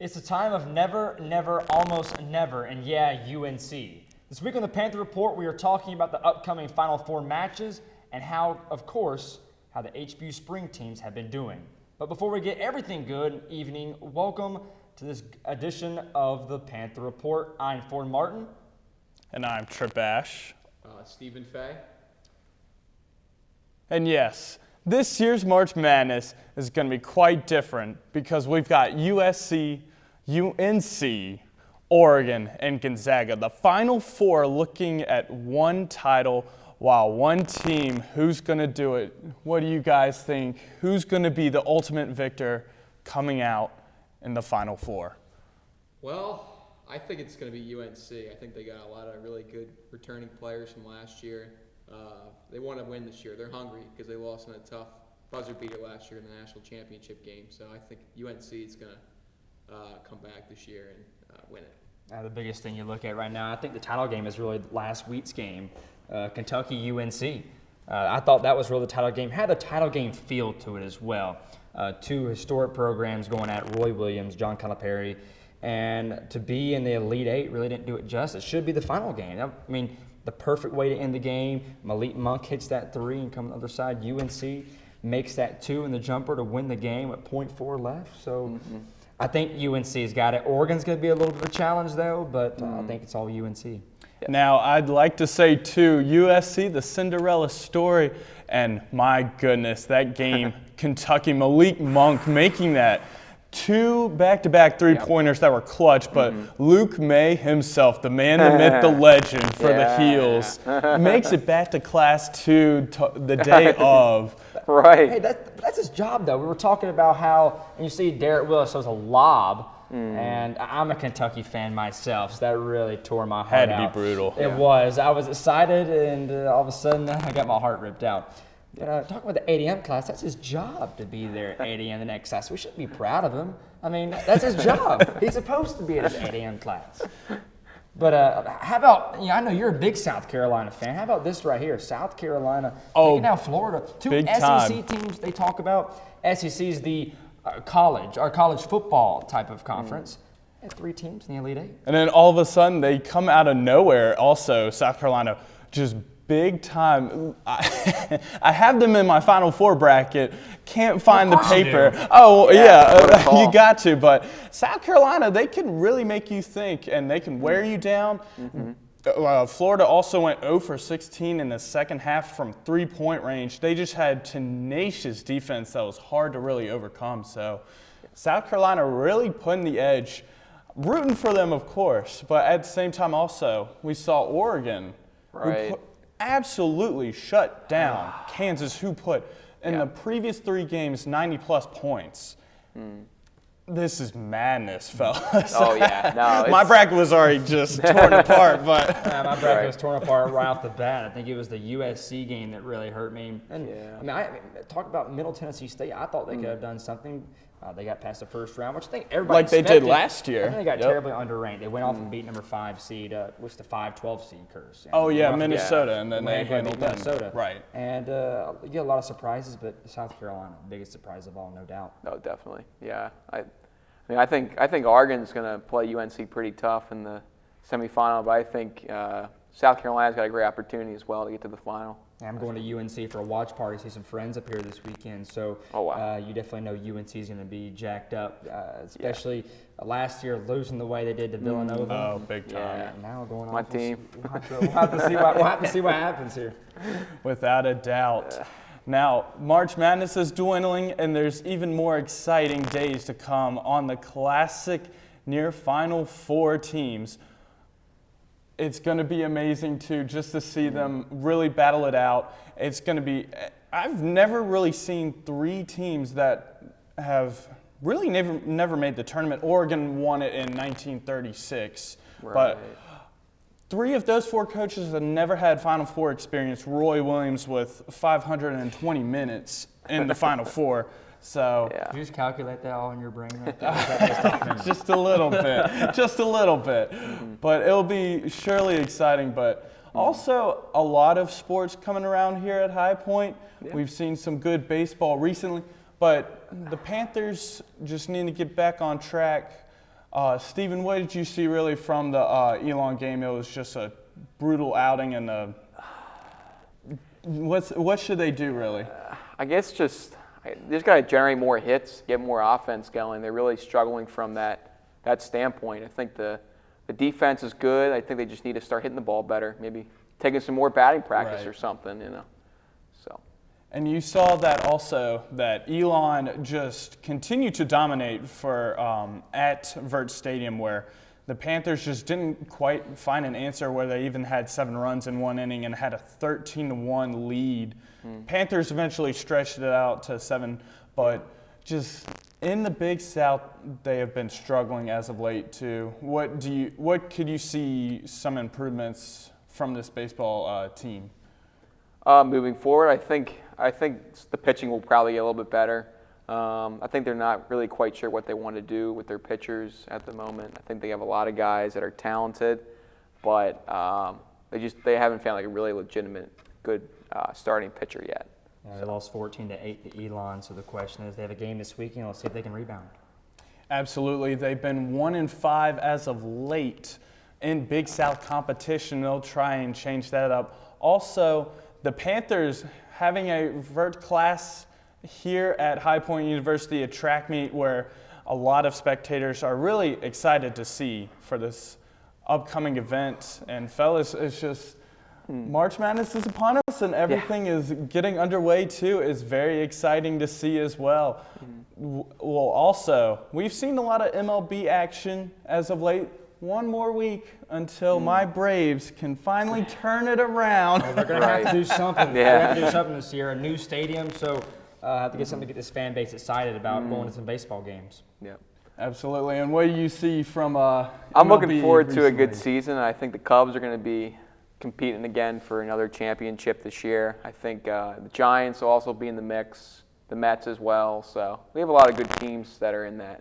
It's a time of never, never, almost never, and yeah, UNC. This week on the Panther Report, we are talking about the upcoming Final Four matches and how, of course, how the HPU spring teams have been doing. But before we get everything good, evening, welcome to this edition of the Panther Report. I'm Ford Martin. And I'm Trip Ash. Stephen Fay. And yes, this year's March Madness is going to be quite different because we've got USC, UNC, Oregon, and Gonzaga. The Final Four looking at one title while one team. Who's going to do it? What do you guys think? Who's going to be the ultimate victor coming out in the Final Four? Well, I think it's going to be UNC. I think they got a lot of really good returning players from last year. They want to win this year. They're hungry because they lost in a tough buzzer beater last year in the national championship game. So I think UNC is going to come back this year and win it. The biggest thing you look at right now, I think the title game is really last week's game, Kentucky-UNC. I thought that was really the title game. Had a title game feel to it as well. Two historic programs going at Roy Williams, John Calipari, and to be in the Elite Eight really didn't do it justice. It should be the final game. I mean, the perfect way to end the game. Malik Monk hits that three and comes on the other side. UNC makes that two in the jumper to win the game with .4 left. So I think UNC's got it. Oregon's going to be a little bit of a challenge, though, but I think it's all UNC. Now, I'd like to say, too, USC, the Cinderella story, and my goodness, that game, Kentucky, Malik Monk making that two back-to-back three-pointers that were clutch, but Luke May himself, the man, the myth, the legend for the Heels, makes it back to Class 2 the day of. Right. Hey, that's his job, though. We were talking about how, and you see Derek Willis throws a lob, and I'm a Kentucky fan myself, so that really tore my heart out. Had to be brutal. It was. I was excited, and all of a sudden, I got my heart ripped out. Talking about the 8 a.m. class, that's his job to be there at 8 a.m. the next class. We should be proud of him. I mean, that's his job. He's supposed to be at his 8 a.m. class. But how about, I know you're a big South Carolina fan. How about this right here? South Carolina taking down Florida. Two SEC teams they talk about. SEC is the college football type of conference. They have 3 teams in the Elite Eight. And then all of a sudden, they come out of nowhere also, South Carolina, just big time. I have them in my Final Four bracket. Can't find the paper. Oh, yeah, you got to. But South Carolina, they can really make you think, and they can wear you down. Florida also went 0 for 16 in the second half from three-point range. They just had tenacious defense that was hard to really overcome. So South Carolina really putting the edge. Rooting for them, of course, but at the same time also, we saw Oregon. Who absolutely shut down Kansas, who put in the previous 3 games 90-plus points. This is madness, fellas. Oh, yeah. No, my bracket was already just torn apart. But my bracket was torn apart right off the bat. I think it was the USC game that really hurt me. And I mean, talk about Middle Tennessee State. I thought they could have done something. They got past the first round, which I think everybody like they did last year. I think they got terribly underranked. They went off and beat number 5 seed, what's the 5-12 seed curse? Minnesota, and then they handled them. Minnesota. Right. And you get a lot of surprises, but South Carolina, biggest surprise of all, no doubt. No, definitely. Yeah. I think Oregon's going to play UNC pretty tough in the semifinal, but I think South Carolina's got a great opportunity as well to get to the final. I'm going to UNC for a watch party, see some friends up here this weekend. So you definitely know UNC is going to be jacked up, especially last year losing the way they did to Villanova. Oh, big time. Yeah, now going on. My team. We'll have to see what happens here. Without a doubt. Now, March Madness is dwindling, and there's even more exciting days to come on the classic near Final Four teams. It's going to be amazing, too, just to see them really battle it out. It's going to be – I've never really seen 3 teams that have really never made the tournament. Oregon won it in 1936. Right. But 3 of those 4 coaches have never had Final Four experience. Roy Williams with 520 minutes in the Final Four. So Did you just calculate that all in your brain right there? just a little bit. But it'll be surely exciting. But also a lot of sports coming around here at High Point. We've seen some good baseball recently, but the Panthers just need to get back on track. Stephen, what did you see really from the Elon game? It was just a brutal outing, and what should they do really? I guess they just got to generate more hits, get more offense going. They're really struggling from that standpoint. I think the defense is good. I think they just need to start hitting the ball better, maybe taking some more batting practice or something, So. And you saw that also, that Elon just continued to dominate for at Vert Stadium, where the Panthers just didn't quite find an answer, where they even had 7 runs in one inning and had a 13-1 lead. Panthers eventually stretched it out to 7, but just in the Big South, they have been struggling as of late too. What could you see some improvements from this baseball team? Moving forward, I think the pitching will probably get a little bit better. I think they're not really quite sure what they want to do with their pitchers at the moment. I think they have a lot of guys that are talented, but they haven't found like a really legitimate good starting pitcher yet. Yeah, they lost 14-8 to Elon, so the question is, they have a game this weekend. Let's see if they can rebound. Absolutely. They've been 1-5 as of late in Big South competition. They'll try and change that up. Also, the Panthers having a vert class here at High Point University, a track meet where a lot of spectators are really excited to see for this upcoming event. And fellas, it's just March Madness is upon us, and everything is getting underway too. It's very exciting to see as well. Well, also, we've seen a lot of MLB action as of late. One more week until my Braves can finally turn it around. Well, they're going to have to do something. They're going to have to do something this year. A new stadium, so have to get something to get this fan base excited about going to some baseball games. Yep. Absolutely. And what do you see from I'm MLB looking forward to a recently? good season. I think the Cubs are going to be competing again for another championship this year. I think the Giants will also be in the mix, the Mets as well. So we have a lot of good teams that are in the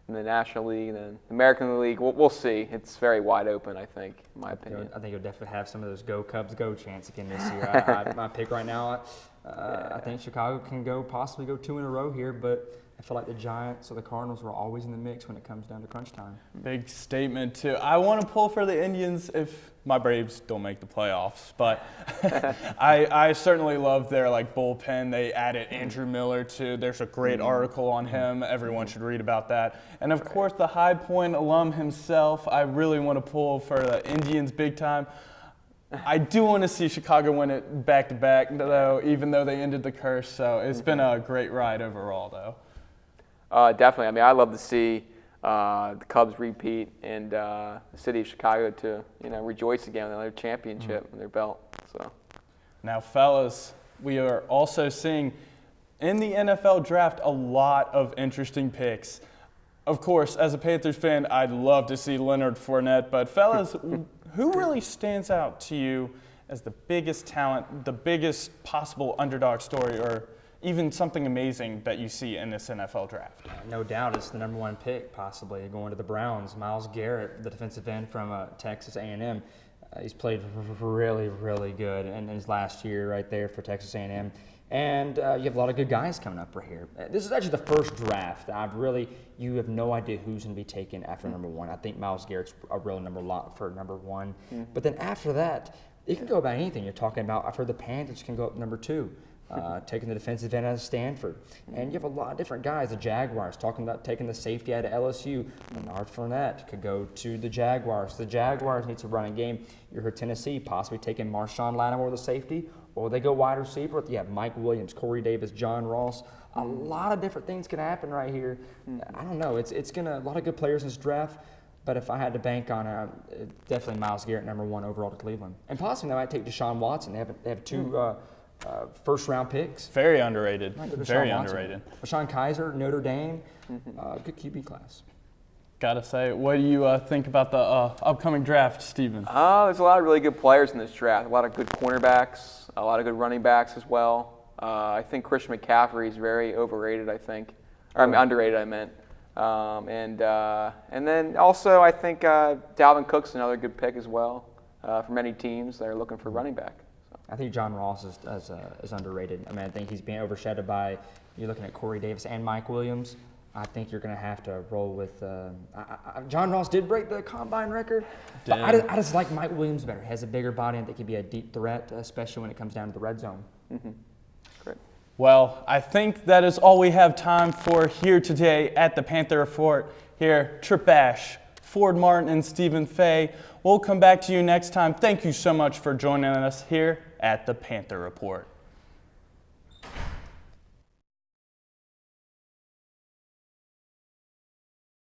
National League and the American League. We'll see. It's very wide open, I think, in my opinion. I think you'll definitely have some of those Go Cubs Go chants again this year. My pick right now, I think Chicago can possibly go 2 in a row here, but I feel like the Giants or the Cardinals were always in the mix when it comes down to crunch time. Big statement, too. I want to pull for the Indians if my Braves don't make the playoffs, but I certainly love their bullpen. They added Andrew Miller, too. There's a great article on him. Everyone should read about that. And, of course, the High Point alum himself. I really want to pull for the Indians big time. I do want to see Chicago win it back-to-back, though, even though they ended the curse. So it's been a great ride overall, though. Definitely. I mean, I love to see the Cubs repeat and the city of Chicago to rejoice again with another championship in their belt. So now, fellas, we are also seeing in the NFL draft a lot of interesting picks. Of course, as a Panthers fan, I'd love to see Leonard Fournette, but fellas, who really stands out to you as the biggest talent, the biggest possible underdog story, or even something amazing that you see in this NFL draft? No doubt it's the number 1 pick, possibly, going to the Browns. Myles Garrett, the defensive end from Texas A&M. He's played really, really good in his last year right there for Texas A&M. And you have a lot of good guys coming up right here. This is actually the first draft that you have no idea who's going to be taken after number 1. I think Myles Garrett's a real number lock for number 1. But then after that, it can go about anything. You're talking about, I've heard the Panthers can go up number 2. Taking the defensive end out of Stanford. And you have a lot of different guys. The Jaguars, talking about taking the safety out of LSU. Leonard Fournette could go to the Jaguars. The Jaguars need to run a game. You heard Tennessee possibly taking Marshawn Lattimore, the safety, or they go wide receiver. You have Mike Williams, Corey Davis, John Ross. A lot of different things can happen right here. I don't know. It's a lot of good players in this draft. But if I had to bank on definitely Myles Garrett, number 1 overall to Cleveland. And possibly they might take Deshaun Watson. They have 2 first-round picks. Very underrated. Very underrated. Rashawn Kaiser, Notre Dame, good QB class. Gotta say, what do you think about the upcoming draft, Steven? There's a lot of really good players in this draft. A lot of good cornerbacks, a lot of good running backs as well. I think Christian McCaffrey is very overrated, I think. Underrated, I meant. And then also I think Dalvin Cook's another good pick as well for many teams that are looking for running back. I think John Ross is underrated. I mean, I think he's being overshadowed by, you're looking at Corey Davis and Mike Williams. I think you're going to have to roll with John Ross did break the combine record, but I just like Mike Williams better. He has a bigger body and that could be a deep threat, especially when it comes down to the red zone. Great. Well, I think that is all we have time for here today at the Panther Report. Here, Trip Ash, Ford Martin, and Stephen Fay. We'll come back to you next time. Thank you so much for joining us here at the Panther Report.